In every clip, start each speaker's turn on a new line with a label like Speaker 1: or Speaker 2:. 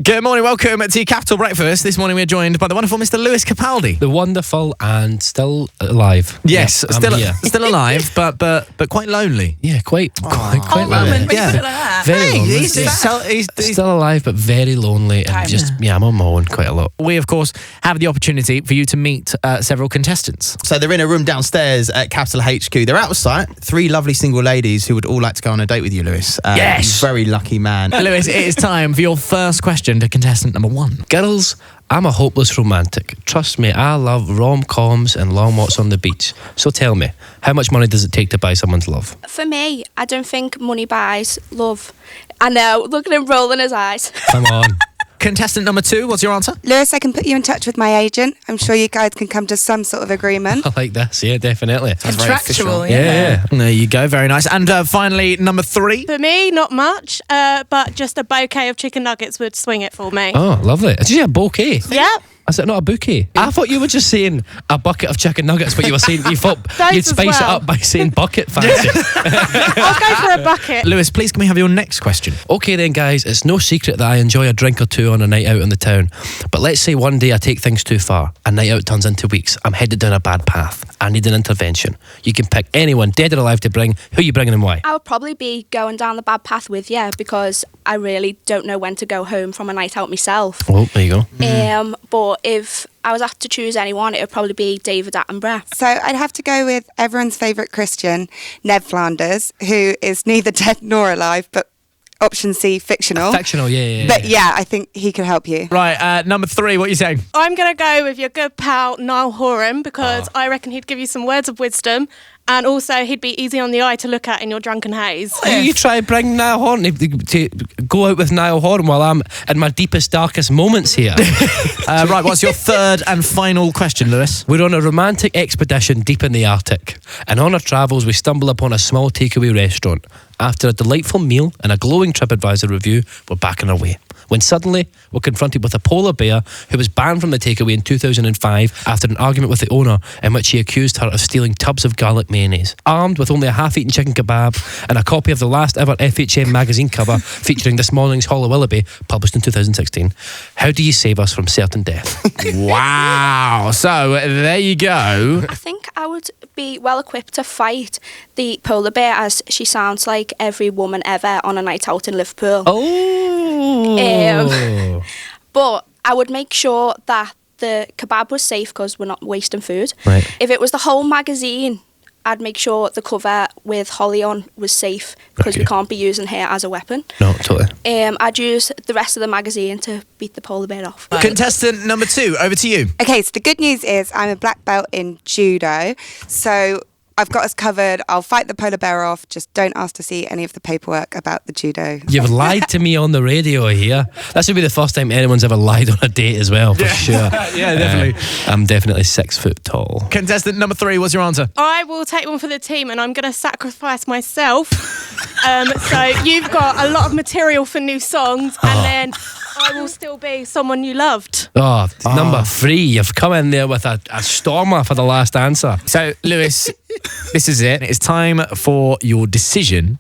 Speaker 1: Good morning, welcome to Capital Breakfast. This morning we're joined by the wonderful Mr. Lewis Capaldi.
Speaker 2: The wonderful and still alive.
Speaker 1: Yes,
Speaker 2: Yep,
Speaker 1: still alive, but quite lonely.
Speaker 2: Yeah, quite lonely.
Speaker 3: Roman,
Speaker 1: Yeah.
Speaker 3: you put it like that.
Speaker 2: Very lonely.
Speaker 1: He's
Speaker 2: Still alive, but very lonely, and I'm on my own quite a lot.
Speaker 1: We, of course, have the opportunity for you to meet several contestants.
Speaker 4: So they're in a room downstairs at Capital HQ. They're out of sight. 3 lovely single ladies who would all like to go on a date with you, Lewis.
Speaker 1: Yes.
Speaker 4: Very lucky man.
Speaker 1: Lewis, it is time for your first question to contestant number 1.
Speaker 2: Girls, I'm a hopeless romantic. Trust me, I love rom-coms and long walks on the beach. So tell me, how much money does it take to buy someone's love?
Speaker 5: For me, I don't think money buys love. I know, look at him rolling his eyes.
Speaker 2: Come on.
Speaker 1: Contestant number 2, what's your answer?
Speaker 6: Lewis, I can put you in touch with my agent. I'm sure you guys can come to some sort of agreement.
Speaker 2: I like this, yeah, definitely.
Speaker 3: Contractual,
Speaker 2: Yeah.
Speaker 1: There you go, very nice. And finally, number 3.
Speaker 7: For me, not much, but just a bouquet of chicken nuggets would swing it for me.
Speaker 2: Oh, lovely. Did you say a bouquet?
Speaker 7: Yep.
Speaker 2: Is it not a bouquet? I thought you were just saying a bucket of chicken nuggets, but you were saying you thought
Speaker 7: Those
Speaker 2: you'd
Speaker 7: as
Speaker 2: spice it
Speaker 7: well.
Speaker 2: up by saying bucket fancy.
Speaker 7: I'll go for a bucket.
Speaker 1: Lewis, please can we have your next question?
Speaker 2: Okay then, guys, it's no secret that I enjoy a drink or two on a night out in the town. But let's say one day I take things too far. A night out turns into weeks. I'm headed down a bad path. I need an intervention. You can pick anyone, dead or alive, to bring. Who are you bringing and why?
Speaker 5: I would probably be going down the bad path with you because I really don't know when to go home from a night out myself.
Speaker 2: Oh, there you go.
Speaker 5: But if I was asked to choose anyone, it would probably be David Attenborough.
Speaker 6: So I'd have to go with everyone's favourite Christian, Ned Flanders, who is neither dead nor alive, but option C, fictional.
Speaker 2: Fictional, yeah.
Speaker 6: But yeah, I think he could help you.
Speaker 1: Right, number 3, what are you saying?
Speaker 7: I'm going to go with your good pal, Niall Horan, because I reckon he'd give you some words of wisdom. And also, he'd be easy on the eye to look at in your drunken haze.
Speaker 2: You try and bring Niall Horan to go out with Niall Horan while I'm in my deepest, darkest moments here.
Speaker 1: Right, what's your third and final question, Lewis?
Speaker 2: We're on a romantic expedition deep in the Arctic, and on our travels we stumble upon a small takeaway restaurant. After a delightful meal and a glowing TripAdvisor review, we're back on our way. When suddenly we're confronted with a polar bear who was banned from the takeaway in 2005 after an argument with the owner in which he accused her of stealing tubs of garlic mayonnaise. Armed with only a half-eaten chicken kebab and a copy of the last ever FHM magazine cover featuring this morning's Holly Willoughby, published in 2016, how do you save us from certain death?
Speaker 1: Wow. So, there you go.
Speaker 5: I think I would be well equipped to fight the polar bear, as she sounds like every woman ever on a night out in Liverpool.
Speaker 2: Oh.
Speaker 5: But I would make sure that the kebab was safe because we're not wasting food.
Speaker 2: Right.
Speaker 5: If it was the whole magazine, I'd make sure the cover with Holly on was safe because we can't be using her as a weapon.
Speaker 2: No, totally.
Speaker 5: I'd use the rest of the magazine to beat the polar bear off.
Speaker 1: Contestant number 2, over to you.
Speaker 6: Okay, so the good news is I'm a black belt in judo, so I've got us covered. I'll fight the polar bear off. Just don't ask to see any of the paperwork about the judo.
Speaker 2: You've lied to me on the radio here. That should be the first time anyone's ever lied on a date as well, for sure.
Speaker 1: Yeah, definitely.
Speaker 2: I'm definitely 6 foot tall.
Speaker 1: Contestant number 3, what's your answer?
Speaker 7: I will take one for the team and I'm going to sacrifice myself. So you've got a lot of material for new songs and then I will still be someone you loved.
Speaker 2: Oh, number 3. You've come in there with a stormer for the last answer.
Speaker 1: So, Lewis, this is it. It's time for your decision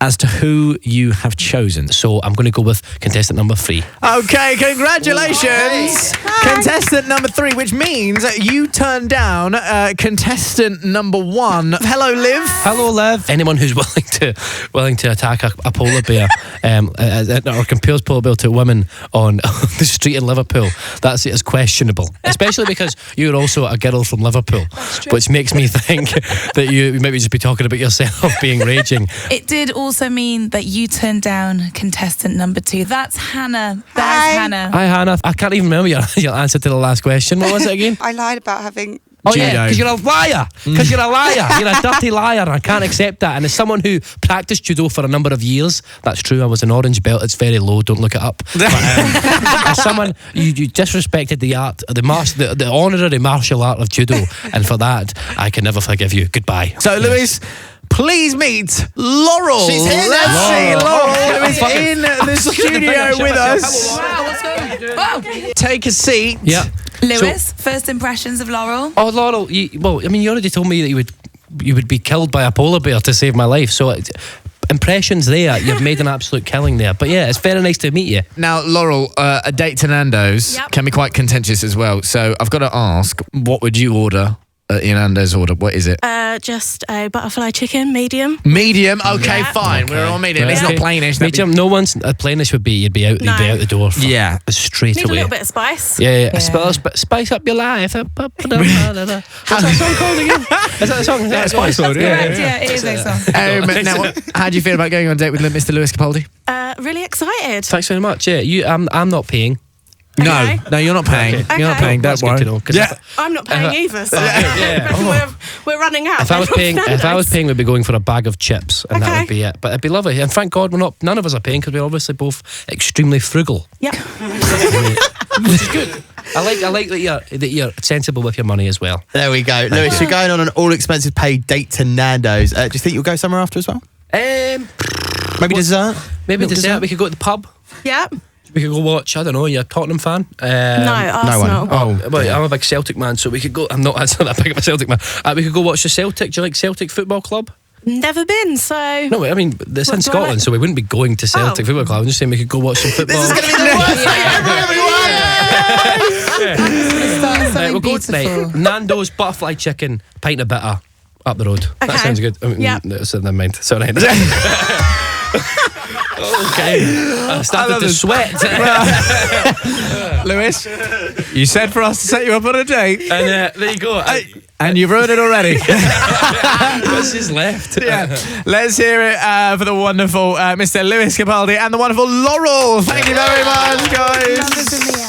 Speaker 1: as to who you have chosen.
Speaker 2: So I'm going to go with contestant number 3.
Speaker 1: Okay, congratulations. Contestant number 3, which means you turned down contestant number 1. Hello, Liv.
Speaker 2: Hello, Liv. Anyone who's willing to attack a polar bear or compares polar bear to women on the street in Liverpool, that is questionable. Especially because you're also a girl from Liverpool, which makes me think that you maybe just be talking about yourself being raging.
Speaker 3: It did also mean that you turned down contestant number 2. That's Hannah. There's Hannah.
Speaker 2: Hi, Hannah. I can't even remember your answer to the last question. What was it again?
Speaker 6: I lied about having...
Speaker 2: Oh
Speaker 1: Judo.
Speaker 2: yeah, because you're a liar. Because you're a liar. You're a dirty liar. And I can't accept that. And as someone who practiced judo for a number of years, that's true. I was an orange belt. It's very low. Don't look it up. But, as someone you disrespected the art, the honorary martial art of judo, and for that I can never forgive you. Goodbye.
Speaker 1: So, Lewis, please meet Laurel.
Speaker 4: She's here
Speaker 1: Let's
Speaker 4: now.
Speaker 1: see Laurel is
Speaker 2: fucking-
Speaker 1: in the studio with us.
Speaker 3: Wow, what's going on? Wow.
Speaker 1: Take a seat.
Speaker 2: Yeah.
Speaker 3: Lewis, first impressions of Laurel?
Speaker 2: Oh, Laurel. You already told me that you would be killed by a polar bear to save my life. So impressions there. You've made an absolute killing there. But yeah, it's very nice to meet you.
Speaker 1: Now, Laurel, a date to Nando's
Speaker 7: Yep.
Speaker 1: can be quite contentious as well. So I've got to ask, what would you order in Nando's order? What is it?
Speaker 7: Just a butterfly chicken, medium.
Speaker 1: Medium? Okay,
Speaker 7: Yeah.
Speaker 1: fine. We're all medium. It's
Speaker 2: Okay.
Speaker 1: not plainish. that'd be-
Speaker 2: Medium. No one's a plainish would be you'd be out the door. For
Speaker 1: Yeah.
Speaker 2: straight
Speaker 7: Need a
Speaker 2: away.
Speaker 7: little bit of spice.
Speaker 2: Yeah.
Speaker 3: Yeah.
Speaker 2: Spice up your life. What's that song called again? Is that the song? Yeah, Spice World.
Speaker 3: Correct, yeah, it is a song.
Speaker 1: Now, how do you feel about going on a date with Mr. Lewis Capaldi?
Speaker 7: Really excited.
Speaker 2: Thanks very much. Yeah, I'm not paying.
Speaker 7: Okay.
Speaker 1: No, you're not paying.
Speaker 7: Okay.
Speaker 1: You're not paying. Don't
Speaker 2: That's good
Speaker 1: worry.
Speaker 2: to know, 'cause
Speaker 1: Yeah.
Speaker 7: I'm not paying either, so
Speaker 2: Yeah.
Speaker 7: we're running out.
Speaker 2: If I was paying, we'd be going for a bag of chips, and that
Speaker 7: Okay.
Speaker 2: would be it. But it'd be lovely. And thank God none of us are paying because we're obviously both extremely frugal,
Speaker 7: Yep.
Speaker 2: which is good. I like that you're sensible with your money as well.
Speaker 4: There we go. Lewis, you're going on an all-expenses paid date to Nando's. Do you think you'll go somewhere after as well? Maybe dessert?
Speaker 2: Maybe
Speaker 4: Little
Speaker 2: dessert. We could go to the pub.
Speaker 7: Yep.
Speaker 2: We could go watch. I don't know. You're a Tottenham fan?
Speaker 7: No,
Speaker 4: no one.
Speaker 7: Arsenal.
Speaker 2: Oh, well, I'm a big Celtic man, so we could go. I'm not that big of a Celtic man. We could go watch the Celtic. Do you like Celtic Football Club?
Speaker 7: Never been, so.
Speaker 2: No, I mean, it's in
Speaker 7: What do I
Speaker 2: Scotland,
Speaker 7: like?
Speaker 2: so we wouldn't be going to Celtic Football Club. I'm just saying we could go watch some football.
Speaker 6: Start something
Speaker 2: We'll go to
Speaker 6: beautiful.
Speaker 2: Nando's butterfly chicken, pint of bitter, up the road. That
Speaker 7: Okay.
Speaker 2: sounds good.
Speaker 7: Yep.
Speaker 2: Never mind. Sorry. Okay. I started to sweat.
Speaker 1: Lewis, you said for us to set you up on a date,
Speaker 2: And there you go.
Speaker 1: and you've ruined it already.
Speaker 2: What's his left?
Speaker 1: Yeah. Let's hear it for the wonderful Mr. Lewis Capaldi and the wonderful Laurel. Thank you very much, guys.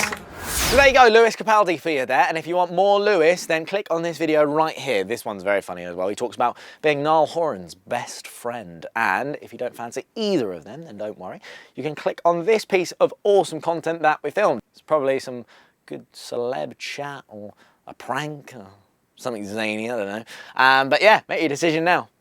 Speaker 8: So there you go, Lewis Capaldi for you there. And if you want more Lewis, then click on this video right here. This one's very funny as well. He talks about being Niall Horan's best friend. And if you don't fancy either of them, then don't worry. You can click on this piece of awesome content that we filmed. It's probably some good celeb chat or a prank or something zany, I don't know. But yeah, make your decision now.